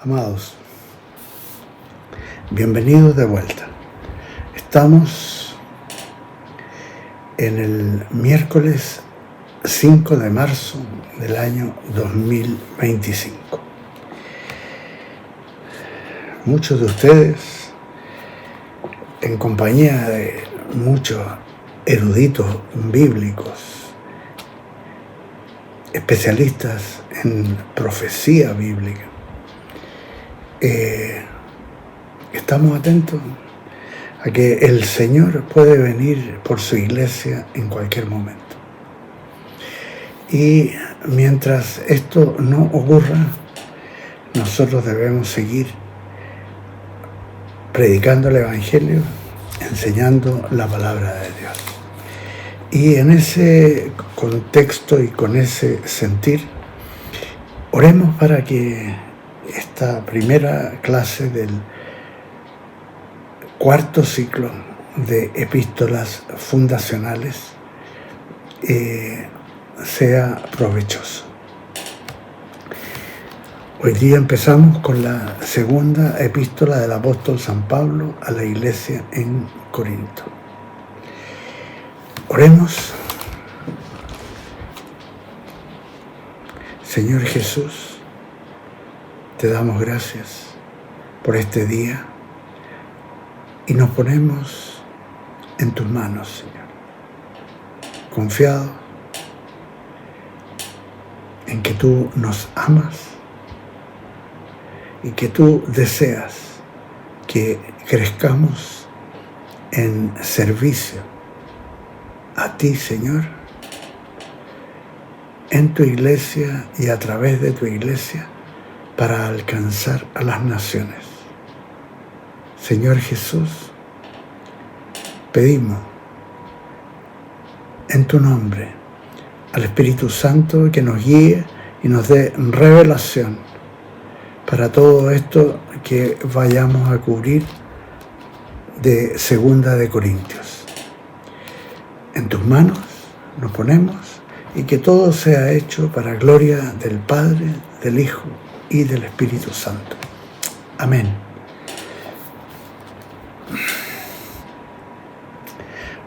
Amados, bienvenidos de vuelta. Estamos en el miércoles 5 de marzo del año 2025. Muchos de ustedes, en compañía de muchos eruditos bíblicos, especialistas en profecía bíblica, estamos atentos a que el Señor puede venir por su iglesia en cualquier momento. Y mientras esto no ocurra, nosotros debemos seguir predicando el Evangelio, enseñando la palabra de Dios. Y en ese contexto y con ese sentir, oremos para que esta primera clase del cuarto ciclo de epístolas fundacionales sea provechoso. Hoy día empezamos con la segunda epístola del apóstol San Pablo a la iglesia en Corinto. Oremos. Señor Jesús, te damos gracias por este día y nos ponemos en tus manos, Señor, confiados en que tú nos amas y que tú deseas que crezcamos en servicio a ti, Señor, en tu iglesia y a través de tu iglesia para alcanzar a las naciones. Señor Jesús, pedimos en tu nombre al Espíritu Santo que nos guíe y nos dé revelación para todo esto que vayamos a cubrir de Segunda de Corintios. En tus manos nos ponemos y que todo sea hecho para gloria del Padre, del Hijo y del Espíritu Santo. Amén.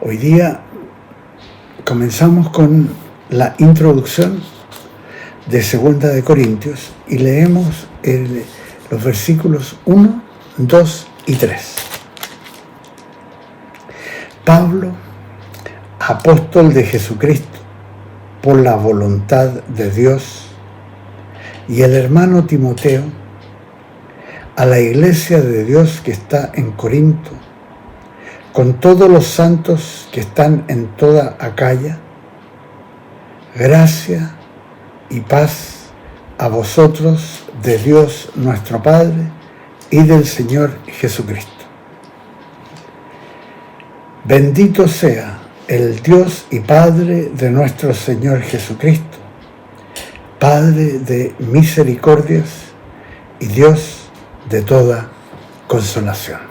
Hoy día comenzamos con la introducción de Segunda de Corintios y leemos los versículos 1, 2 y 3. Pablo, apóstol de Jesucristo, por la voluntad de Dios, y el hermano Timoteo, a la iglesia de Dios que está en Corinto, con todos los santos que están en toda Acaya, gracia y paz a vosotros de Dios nuestro Padre y del Señor Jesucristo. Bendito sea el Dios y Padre de nuestro Señor Jesucristo, Padre de misericordias y Dios de toda consolación.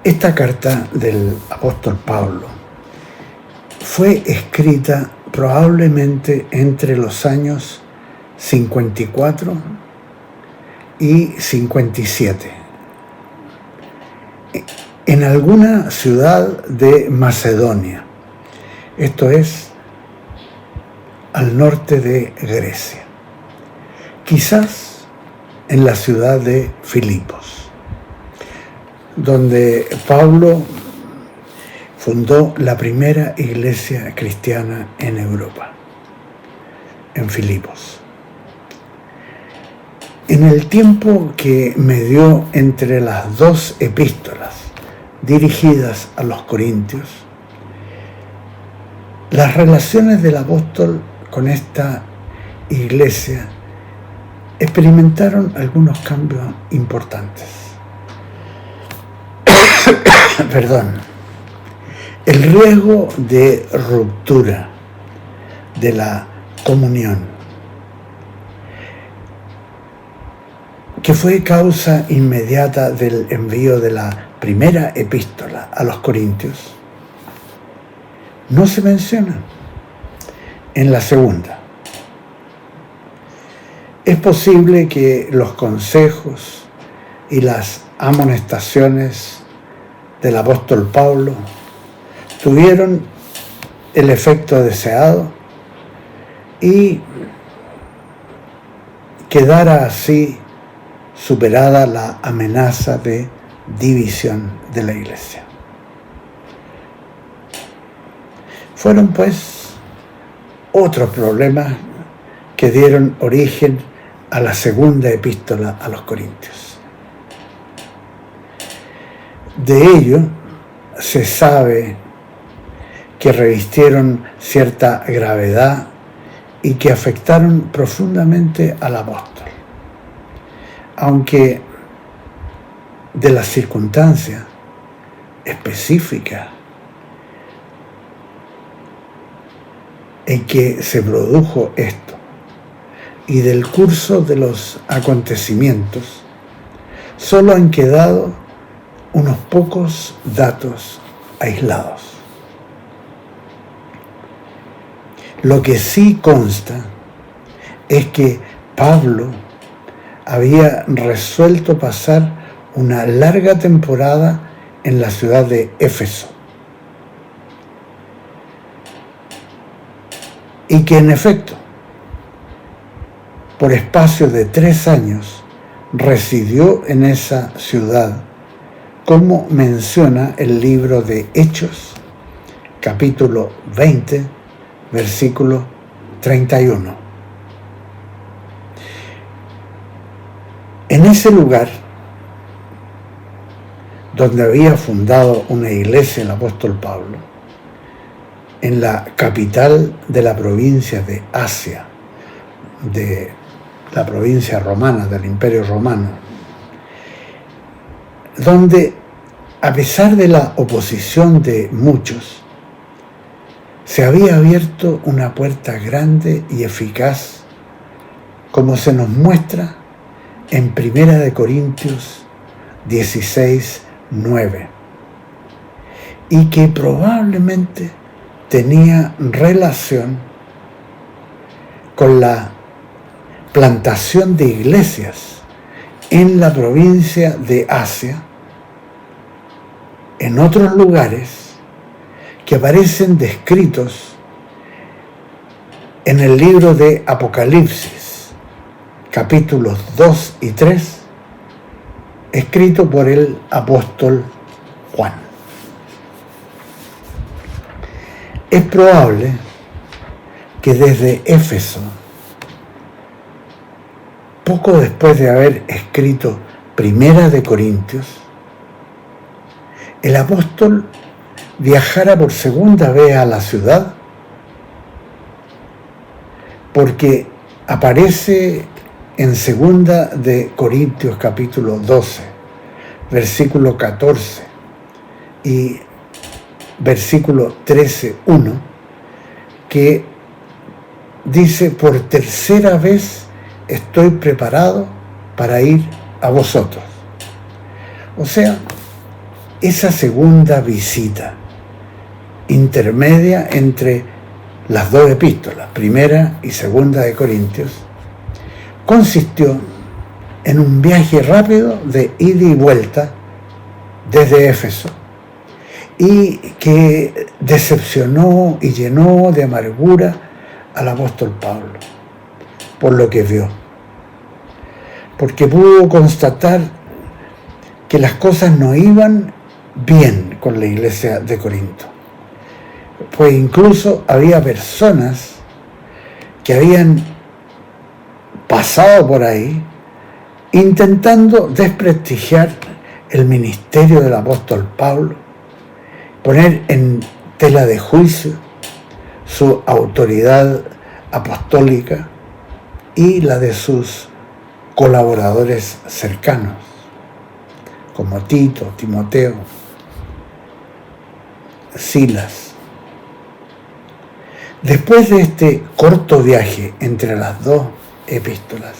Esta carta del apóstol Pablo fue escrita probablemente entre los años 54 y 57, en alguna ciudad de Macedonia, esto es, al norte de Grecia, quizás en la ciudad de Filipos, donde Pablo fundó la primera iglesia cristiana en Europa, en Filipos. En el tiempo que medió entre las dos epístolas dirigidas a los corintios, las relaciones del apóstol con esta iglesia experimentaron algunos cambios importantes. El riesgo de ruptura de la comunión, que fue causa inmediata del envío de la primera epístola a los corintios, no se menciona en la segunda. Es posible que los consejos y las amonestaciones del apóstol Pablo tuvieron el efecto deseado y quedara así superada la amenaza de división de la iglesia. Fueron pues otros problemas que dieron origen a la segunda epístola a los Corintios. De ello se sabe que revistieron cierta gravedad y que afectaron profundamente al apóstol, aunque de las circunstancias específicas en que se produjo esto y del curso de los acontecimientos, solo han quedado unos pocos datos aislados. Lo que sí consta es que Pablo había resuelto pasar una larga temporada en la ciudad de Éfeso y que en efecto, por espacio de 3 años, residió en esa ciudad, como menciona el libro de Hechos, capítulo 20, versículo 31. En ese lugar, donde había fundado una iglesia el apóstol Pablo, en la capital de la provincia de Asia, de la provincia romana, del Imperio Romano, donde, a pesar de la oposición de muchos, se había abierto una puerta grande y eficaz, como se nos muestra en 1 Corintios 16, 9, y que probablemente tenía relación con la plantación de iglesias en la provincia de Asia, en otros lugares que aparecen descritos en el libro de Apocalipsis, capítulos 2 y 3, escrito por el apóstol Juan. Es probable que desde Éfeso, poco después de haber escrito 1 Corintios, el apóstol viajara por segunda vez a la ciudad, porque aparece en 2 Corintios capítulo 12, versículo 14 y versículo 13:1, que dice: por tercera vez estoy preparado para ir a vosotros. O sea, esa segunda visita intermedia entre las dos epístolas, 1 y 2 de Corintios, consistió en un viaje rápido de ida y vuelta desde Éfeso, y que decepcionó y llenó de amargura al apóstol Pablo por lo que vio, porque pudo constatar que las cosas no iban bien con la iglesia de Corinto, pues incluso había personas que habían pasado por ahí intentando desprestigiar el ministerio del apóstol Pablo, poner en tela de juicio su autoridad apostólica y la de sus colaboradores cercanos, como Tito, Timoteo, Silas. Después de este corto viaje entre las dos epístolas,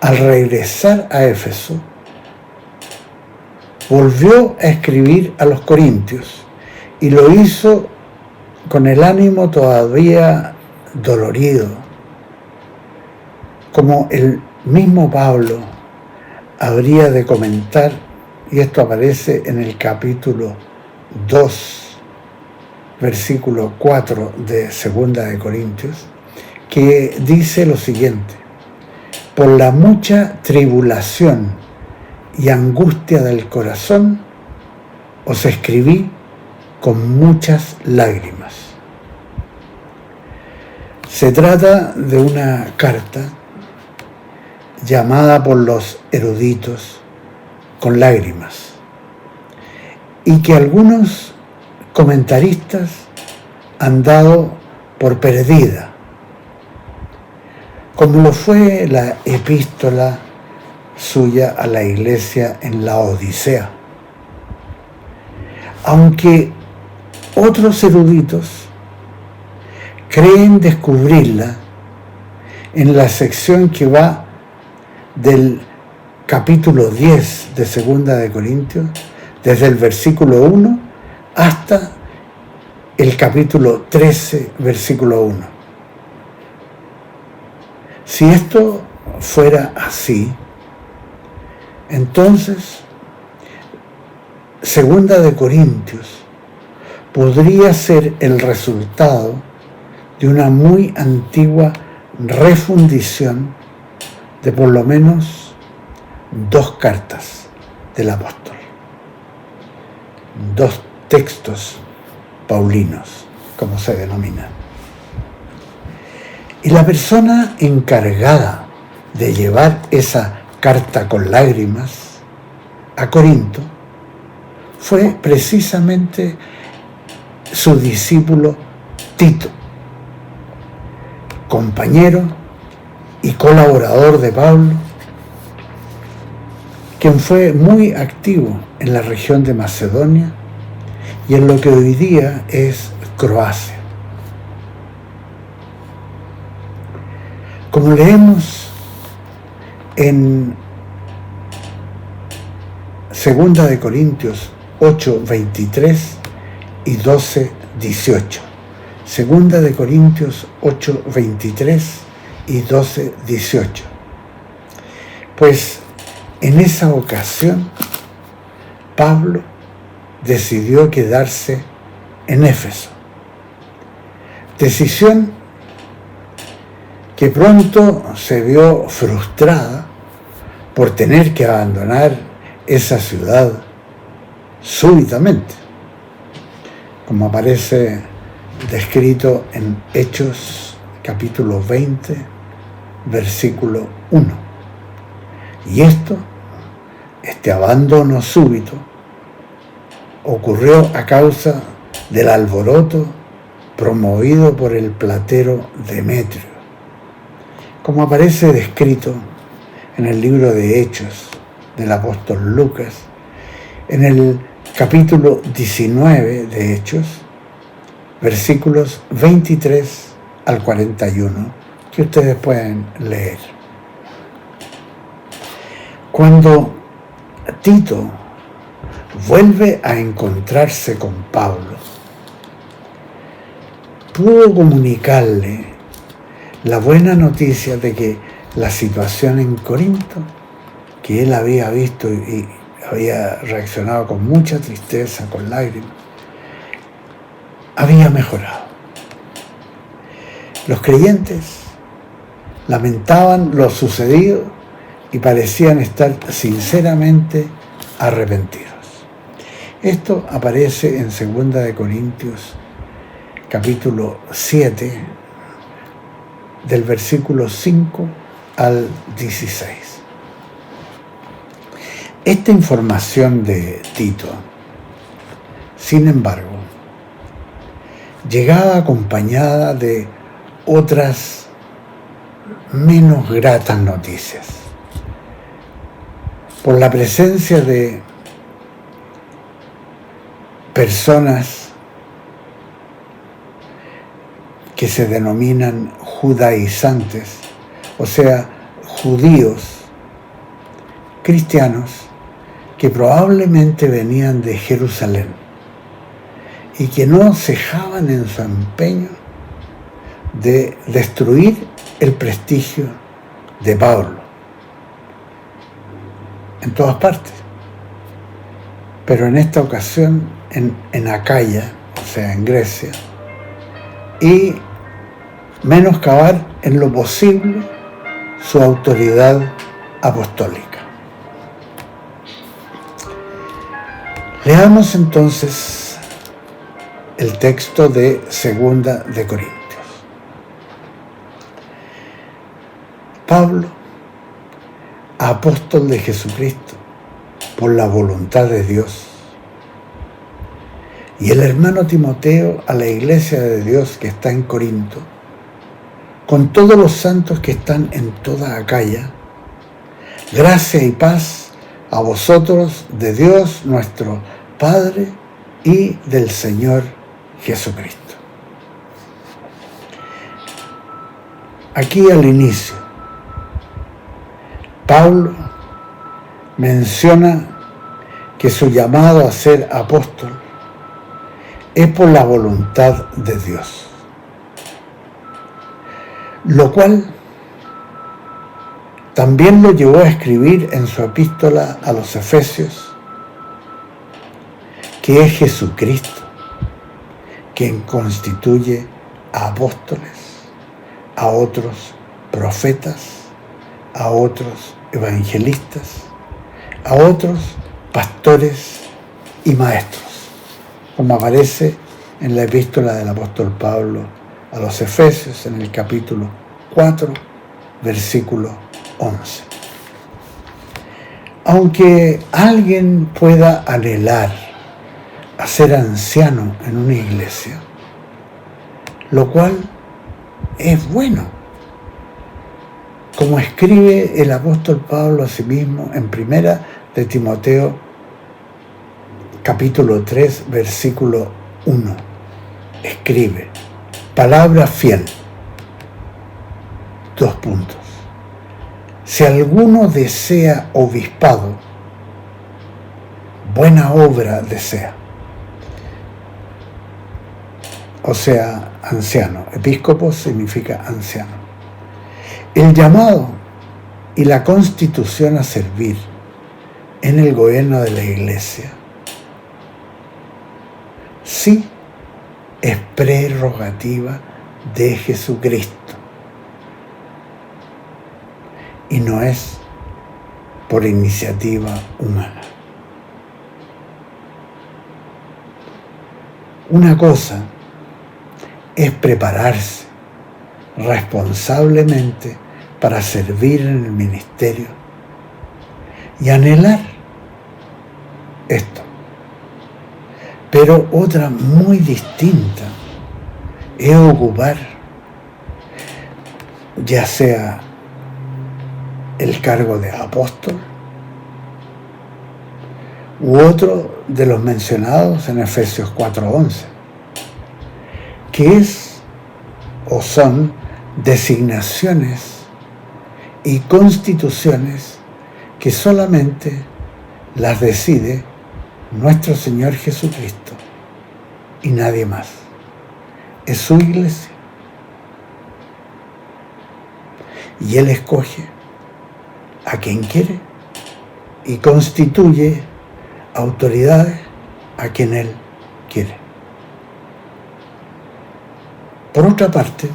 al regresar a Éfeso, volvió a escribir a los Corintios y lo hizo con el ánimo todavía dolorido, como el mismo Pablo habría de comentar, y esto aparece en el capítulo 2, versículo 4 de Segunda de Corintios, que dice lo siguiente: por la mucha tribulación y angustia del corazón os escribí con muchas lágrimas. Se trata de una carta llamada por los eruditos con lágrimas, y que algunos comentaristas han dado por perdida, como lo fue la epístola suya a la iglesia en la Odisea. Aunque otros eruditos creen descubrirla en la sección que va del capítulo 10 de Segunda de Corintios, desde el versículo 1 hasta el capítulo 13, versículo 1. Si esto fuera así, entonces Segunda de Corintios podría ser el resultado de una muy antigua refundición de por lo menos 2 cartas del apóstol, 2 textos paulinos, como se denominan. Y la persona encargada de llevar esa carta con lágrimas a Corinto fue precisamente su discípulo Tito, compañero y colaborador de Pablo, quien fue muy activo en la región de Macedonia y en lo que hoy día es Croacia. Como leemos en 2 de Corintios 8, 23 y 12, 18. 2 de Corintios 8, 23 y 12, 18. Pues en esa ocasión Pablo decidió quedarse en Éfeso. Decisión que pronto se vio frustrada por tener que abandonar esa ciudad súbitamente, como aparece descrito en Hechos capítulo 20, versículo 1. Y este abandono súbito, ocurrió a causa del alboroto promovido por el platero Demetrio, como aparece descrito en el libro de Hechos del apóstol Lucas, en el capítulo 19 de Hechos, versículos 23 al 41, que ustedes pueden leer. Cuando Tito vuelve a encontrarse con Pablo, pudo comunicarle la buena noticia de que la situación en Corinto, que él había visto y había reaccionado con mucha tristeza, con lágrimas, había mejorado. Los creyentes lamentaban lo sucedido y parecían estar sinceramente arrepentidos. Esto aparece en 2 de Corintios capítulo 7, del versículo 5 al 16. Esta información de Tito, sin embargo, llegaba acompañada de otras menos gratas noticias, por la presencia de personas que se denominan judaizantes, o sea, judíos cristianos que probablemente venían de Jerusalén y que no cejaban en su empeño de destruir el prestigio de Pablo, en todas partes, pero en esta ocasión en Acaya, o sea, en Grecia, y menoscabar en lo posible su autoridad apostólica. Leamos entonces el texto de 2 de Corintios. Pablo, apóstol de Jesucristo, por la voluntad de Dios, y el hermano Timoteo a la iglesia de Dios que está en Corinto, con todos los santos que están en toda Acaya, gracia y paz a vosotros de Dios nuestro Padre y del Señor Jesucristo. Aquí al inicio, Pablo menciona que su llamado a ser apóstol es por la voluntad de Dios, lo cual también lo llevó a escribir en su epístola a los Efesios que es Jesucristo quien constituye a apóstoles, a otros profetas, a otros evangelistas, a otros pastores y maestros, como aparece en la epístola del apóstol Pablo a los Efesios en el capítulo 4, versículo 11. Aunque alguien pueda anhelar a ser anciano en una iglesia, lo cual es bueno, como escribe el apóstol Pablo a sí mismo en 1 de Timoteo capítulo 3, versículo 1. Escribe, palabra fiel, : si alguno desea obispado, buena obra desea. O sea, anciano. Episcopos significa anciano. El llamado y la constitución a servir en el gobierno de la iglesia sí es prerrogativa de Jesucristo y no es por iniciativa humana. Una cosa es prepararse responsablemente para servir en el ministerio y anhelar esto. Pero otra muy distinta es ocupar ya sea el cargo de apóstol u otro de los mencionados en Efesios 4:11, que es o son designaciones y constituciones que solamente las decide nuestro Señor Jesucristo y nadie más. Es su iglesia y Él escoge a quien quiere y constituye autoridades a quien Él quiere. Por otra parte,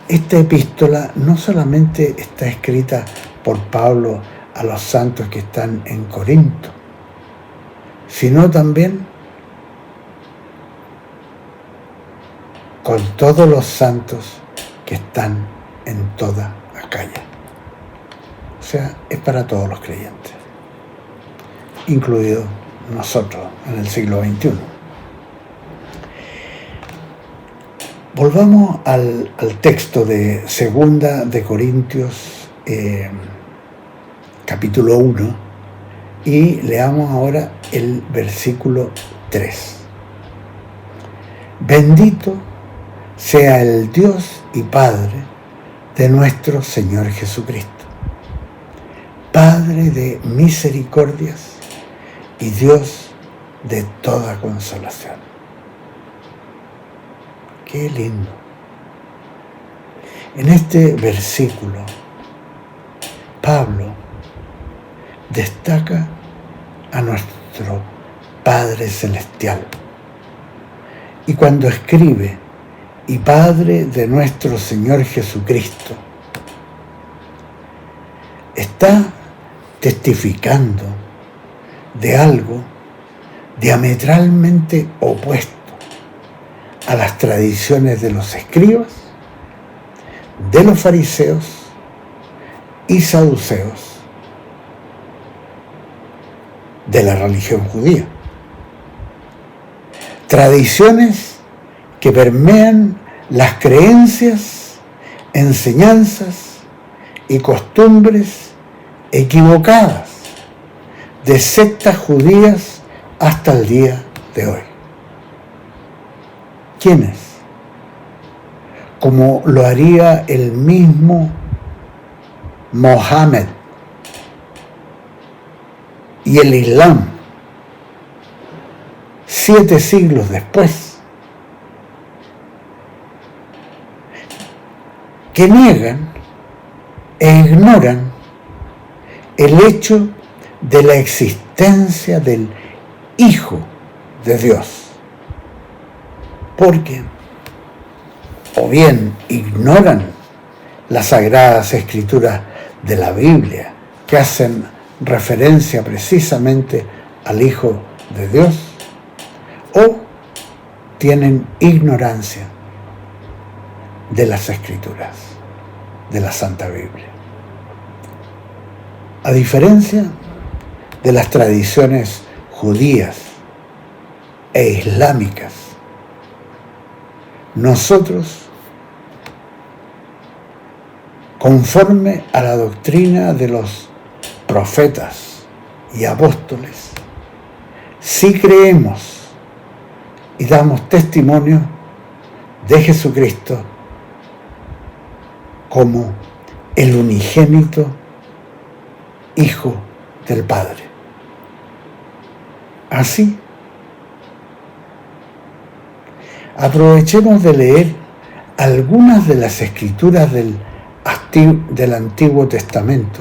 esta epístola no solamente está escrita por Pablo a los santos que están en Corinto, sino también con todos los santos que están en toda Acaya. O sea, es para todos los creyentes, incluidos nosotros en el siglo XXI. Volvamos al texto de 2 de Corintios, capítulo 1, y leamos ahora el versículo 3. Bendito sea el Dios y Padre de nuestro Señor Jesucristo, Padre de misericordias y Dios de toda consolación. Qué lindo. En este versículo Pablo destaca a nuestro Padre Celestial. Y cuando escribe, y Padre de nuestro Señor Jesucristo, está testificando de algo diametralmente opuesto a las tradiciones de los escribas, de los fariseos y saduceos de la religión judía. Tradiciones que permean las creencias, enseñanzas y costumbres equivocadas de sectas judías hasta el día de hoy. ¿Quiénes? Como lo haría el mismo Mohammed y el Islam 7 siglos después, que niegan e ignoran el hecho de la existencia del Hijo de Dios, porque o bien ignoran las sagradas escrituras de la Biblia que hacen referencia precisamente al Hijo de Dios, o tienen ignorancia de las escrituras de la Santa Biblia. A diferencia de las tradiciones judías e islámicas, nosotros, conforme a la doctrina de los profetas y apóstoles, sí creemos y damos testimonio de Jesucristo como el unigénito Hijo del Padre. Así, aprovechemos de leer algunas de las escrituras del Antiguo Testamento,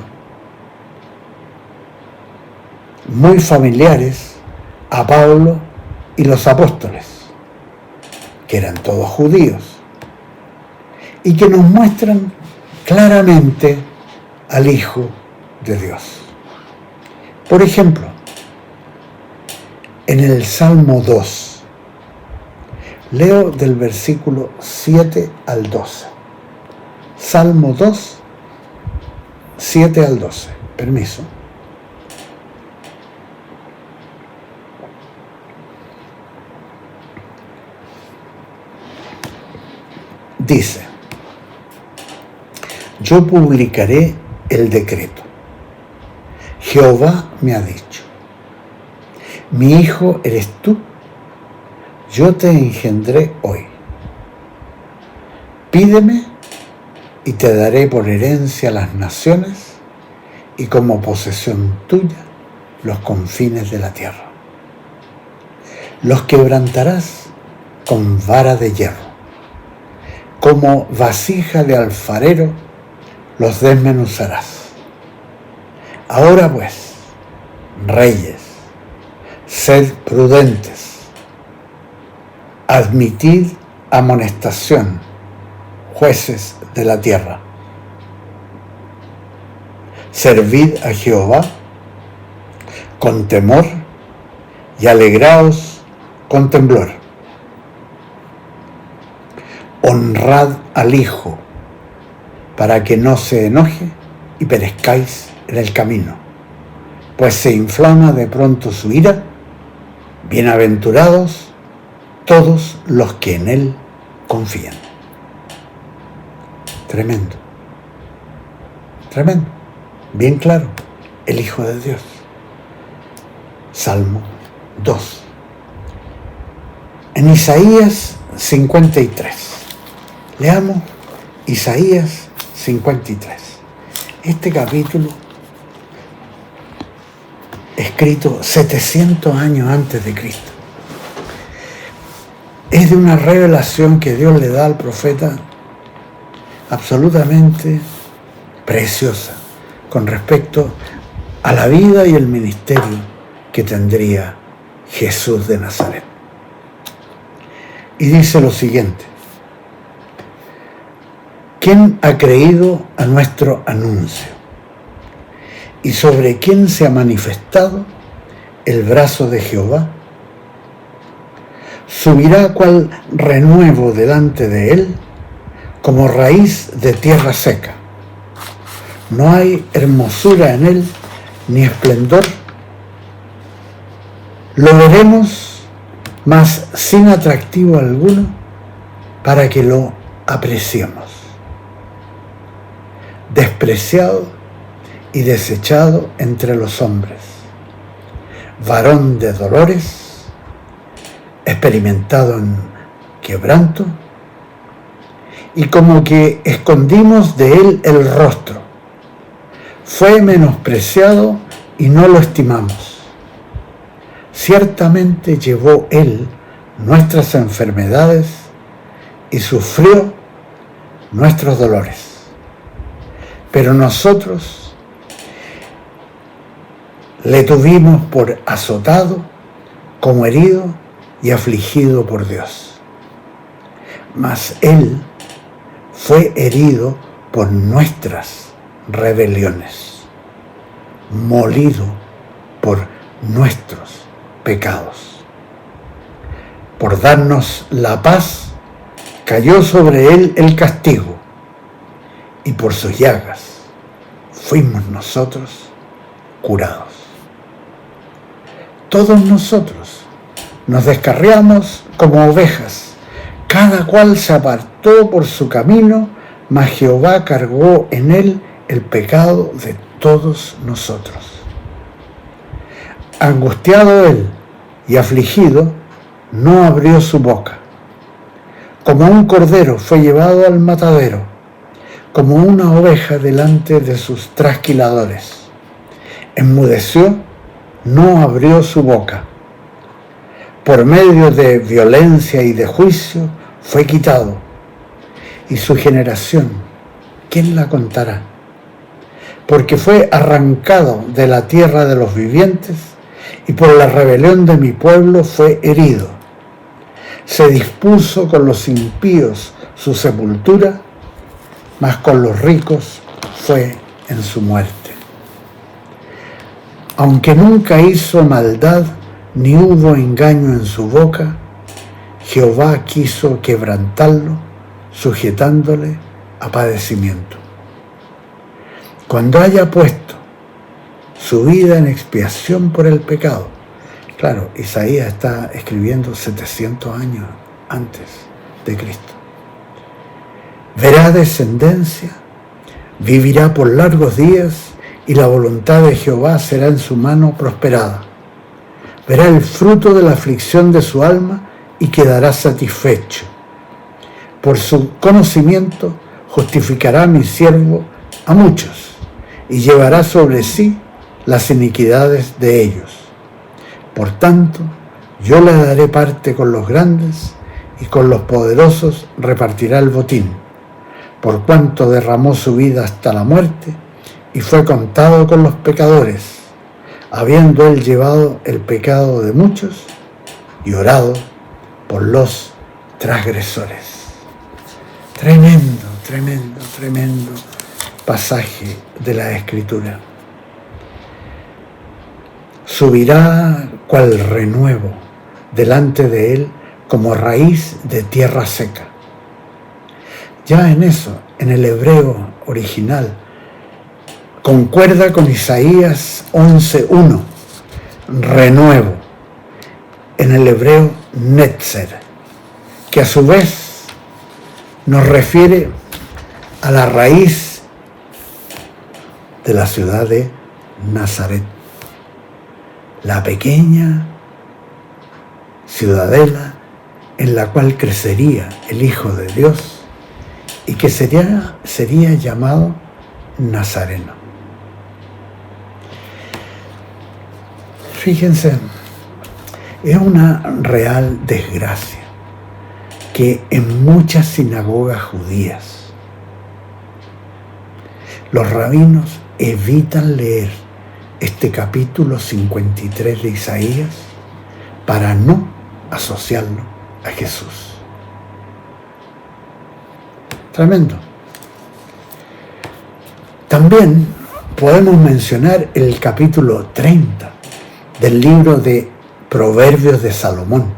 muy familiares a Pablo y los apóstoles, que eran todos judíos, y que nos muestran claramente al Hijo de Dios. Por ejemplo, en el Salmo 2, leo del versículo 7 al 12. Salmo 2, 7 al 12. Permiso. Dice: yo publicaré el decreto. Jehová me ha dicho: mi hijo eres tú, yo te engendré hoy. Pídeme y te daré por herencia las naciones y como posesión tuya los confines de la tierra. Los quebrantarás con vara de hierro, como vasija de alfarero los desmenuzarás. Ahora pues, reyes, sed prudentes, admitid amonestación, jueces de la tierra. Servid a Jehová con temor y alegraos con temblor. Honrad al Hijo, para que no se enoje y perezcáis en el camino, pues se inflama de pronto su ira. Bienaventurados todos los que en Él confían. Tremendo, tremendo, bien claro, el Hijo de Dios. Salmo 2. En Isaías 53, leamos Isaías 53. Este capítulo, escrito 700 años antes de Cristo, es de una revelación que Dios le da al profeta absolutamente preciosa, con respecto a la vida y el ministerio que tendría Jesús de Nazaret. Y dice lo siguiente: ¿quién ha creído a nuestro anuncio? ¿Y sobre quién se ha manifestado el brazo de Jehová? Subirá cual renuevo delante de él, como raíz de tierra seca. No hay hermosura en él, ni esplendor. Lo veremos, mas sin atractivo alguno, para que lo apreciemos. Despreciado y desechado entre los hombres, varón de dolores, experimentado en quebranto, y como que escondimos de él el rostro. Fue menospreciado y no lo estimamos. Ciertamente llevó él nuestras enfermedades y sufrió nuestros dolores. Pero nosotros le tuvimos por azotado, como herido y afligido por Dios. Mas él fue herido por nuestras rebeliones, molido por nuestros pecados. Por darnos la paz, cayó sobre él el castigo, y por sus llagas fuimos nosotros curados. Todos nosotros nos descarriamos como ovejas, cada cual se apartó por su camino, mas Jehová cargó en él el pecado de todos nosotros. Angustiado él y afligido, no abrió su boca. Como un cordero fue llevado al matadero, como una oveja delante de sus trasquiladores. Enmudeció, no abrió su boca. Por medio de violencia y de juicio fue quitado. Y su generación, ¿quién la contará? Porque fue arrancado de la tierra de los vivientes, y por la rebelión de mi pueblo fue herido. Se dispuso con los impíos su sepultura, mas con los ricos fue en su muerte. Aunque nunca hizo maldad, ni hubo engaño en su boca, Jehová quiso quebrantarlo, sujetándole a padecimiento. Cuando haya puesto su vida en expiación por el pecado, claro, Isaías está escribiendo 700 años antes de Cristo, verá descendencia, vivirá por largos días, y la voluntad de Jehová será en su mano prosperada. Verá el fruto de la aflicción de su alma y quedará satisfecho. Por su conocimiento justificará mi siervo a muchos, y llevará sobre sí las iniquidades de ellos. Por tanto, yo le daré parte con los grandes, y con los poderosos repartirá el botín, por cuanto derramó su vida hasta la muerte, y fue contado con los pecadores, habiendo él llevado el pecado de muchos y orado por los transgresores. Tremendo, tremendo, tremendo pasaje de la Escritura. Subirá cual renuevo delante de él, como raíz de tierra seca. Ya en eso, en el hebreo original, concuerda con Isaías 11:1, renuevo, en el hebreo netzer, que a su vez nos refiere a la raíz de la ciudad de Nazaret, la pequeña ciudadela en la cual crecería el Hijo de Dios y que sería llamado Nazareno. Fíjense, es una real desgracia que en muchas sinagogas judías los rabinos evitan leer este capítulo 53 de Isaías para no asociarlo a Jesús. Tremendo. También podemos mencionar el capítulo 30 del libro de Proverbios de Salomón,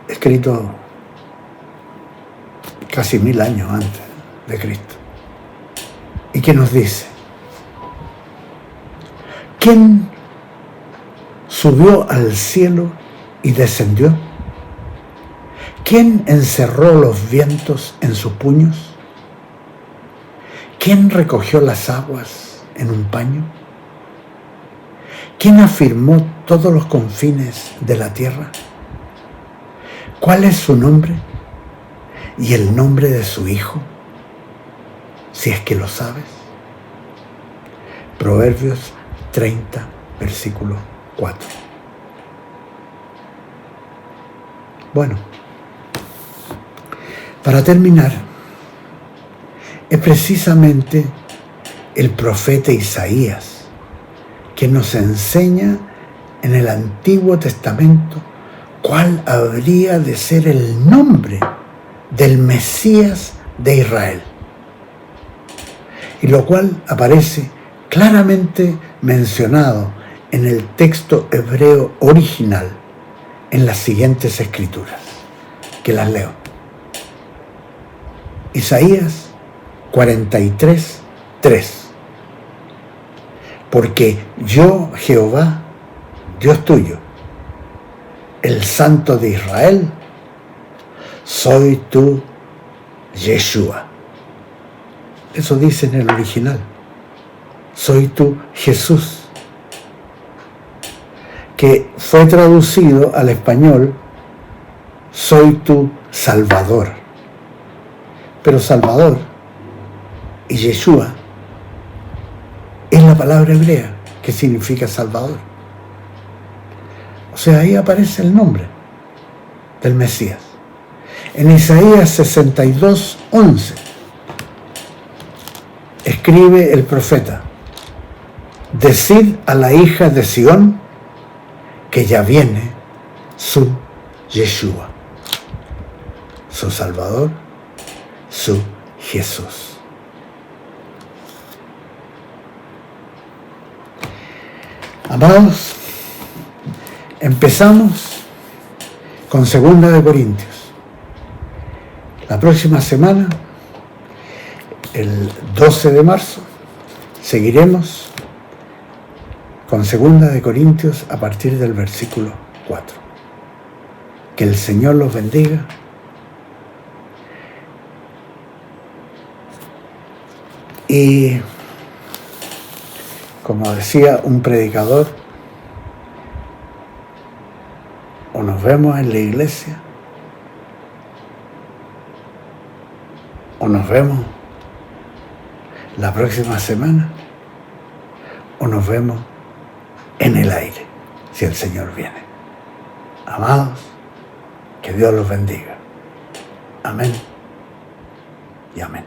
escrito casi 1000 años antes de Cristo, y que nos dice: ¿quién subió al cielo y descendió? ¿Quién encerró los vientos en sus puños? ¿Quién recogió las aguas en un paño? ¿Quién afirmó todos los confines de la tierra? ¿Cuál es su nombre y el nombre de su hijo, si es que lo sabes? Proverbios 30, versículo 4. Bueno, para terminar, es precisamente el profeta Isaías que nos enseña en el Antiguo Testamento cuál habría de ser el nombre del Mesías de Israel, y lo cual aparece claramente mencionado en el texto hebreo original en las siguientes escrituras, que las leo. Isaías 43, 3. Porque yo, Jehová, Dios tuyo, el Santo de Israel, soy tu Yeshua. Eso dice en el original. Soy tu Jesús, que fue traducido al español, soy tu Salvador. Pero Salvador y Yeshua es la palabra hebrea que significa Salvador. O sea, ahí aparece el nombre del Mesías. En Isaías 62, 11, escribe el profeta: decid a la hija de Sión que ya viene su Yeshua, su Salvador, su Jesús. Amados, empezamos con 2 de Corintios. La próxima semana, el 12 de marzo, seguiremos con 2 de Corintios a partir del versículo 4. Que el Señor los bendiga. Y como decía un predicador, o nos vemos en la iglesia, o nos vemos la próxima semana, o nos vemos en el aire, si el Señor viene. Amados, que Dios los bendiga. Amén y amén.